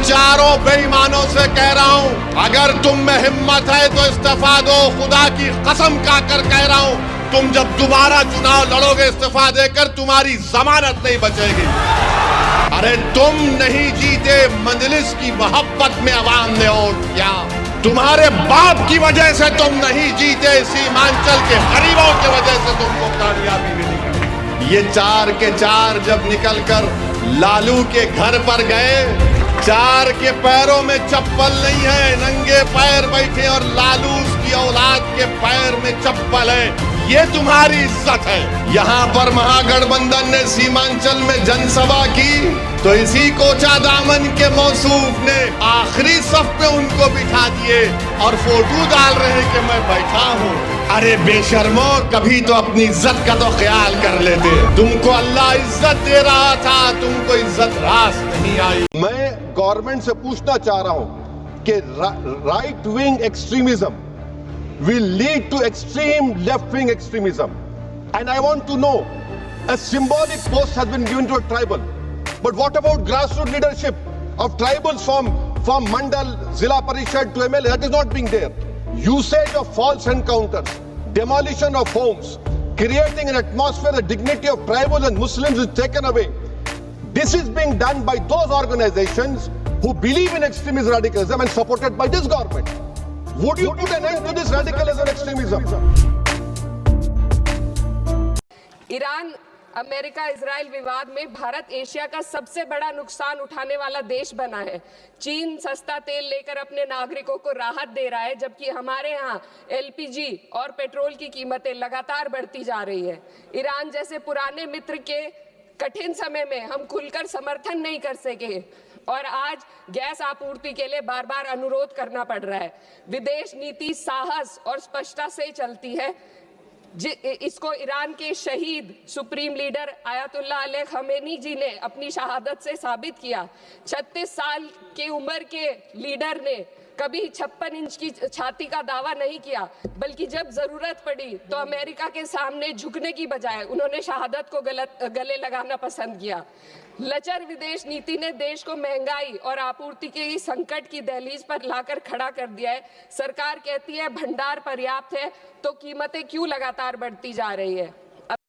चारों बेईमानों से कह रहा हूं, अगर तुम में हिम्मत है तो इस्तीफा दो। खुदा की कसम खाकर कह रहा हूं, तुम जब दोबारा चुनाव लड़ोगे इस्तीफा देकर, तुम्हारी जमानत नहीं बचेगी। अरे तुम नहीं जीते, मजलिस की मोहब्बत में अवाम ने वोट किया। तुम्हारे बाप की वजह से तुम नहीं जीते, सीमांचल के गरीबों की वजह से तुमको कामयाबी मिली। ये 4 के 4 जब निकलकर लालू के घर पर गए, 4 के पैरों में चप्पल नहीं है, नंगे पैर बैठे, और लालू उसकी औलाद के पैर में चप्पल है। ये तुम्हारी इज्जत है। यहाँ पर महागठबंधन ने सीमांचल में जनसभा की तो इसी कोचा दामन के मौसूफ ने आखिरी सफ पे उनको बिठा दिए और फोटो डाल रहे कि मैं बैठा हूँ। अरे बेशर्मो, कभी तो अपनी इज्जत का तो ख्याल कर लेते। तुमको अल्लाह इज्जत दे रहा था, तुमको इज्जत रास नहीं आई। मैं गवर्नमेंट से पूछना चाह रहा हूँ कि right wing extremism will lead to extreme left-wing extremism, and I want to know, a symbolic post has been given to a tribal, but what about grassroots leadership of tribals from Mandal, Zilla Parishad to MLA? That is not being there. Usage of false encounters, demolition of homes, creating an atmosphere the dignity of tribals and Muslims is taken away. This is being done by those organizations who believe in extremist radicalism and supported by this government. Would you put an end to this radicalism and extremism? Iran America Israel विवाद में Bharat Asia का सबसे बड़ा नुकसान उठाने वाला देश बना है। चीन सस्ता तेल लेकर अपने नागरिकों को राहत दे रहा है, जबकि हमारे यहाँ एलपीजी और पेट्रोल की कीमतें लगातार बढ़ती जा रही है। ईरान जैसे पुराने मित्र के कठिन समय में हम खुलकर समर्थन नहीं कर सके और आज गैस आपूर्ति के लिए बार बार अनुरोध करना पड़ रहा है। विदेश नीति साहस और स्पष्टता से चलती है। इसको ईरान के शहीद supreme leader Ayatollah Ali Khamenei ji ने अपनी शहादत से साबित किया। 36 साल की उम्र के लीडर ने कभी 56 इंच की छाती का दावा नहीं किया, बल्कि जब जरूरत पड़ी तो अमेरिका के सामने झुकने की बजाय उन्होंने शहादत को गले लगाना पसंद किया। लचर विदेश नीति ने देश को महंगाई और आपूर्ति के संकट की दहलीज पर लाकर खड़ा कर दिया है। सरकार कहती है भंडार पर्याप्त है, तो कीमतें क्यों लगातार बढ़ती जा रही है।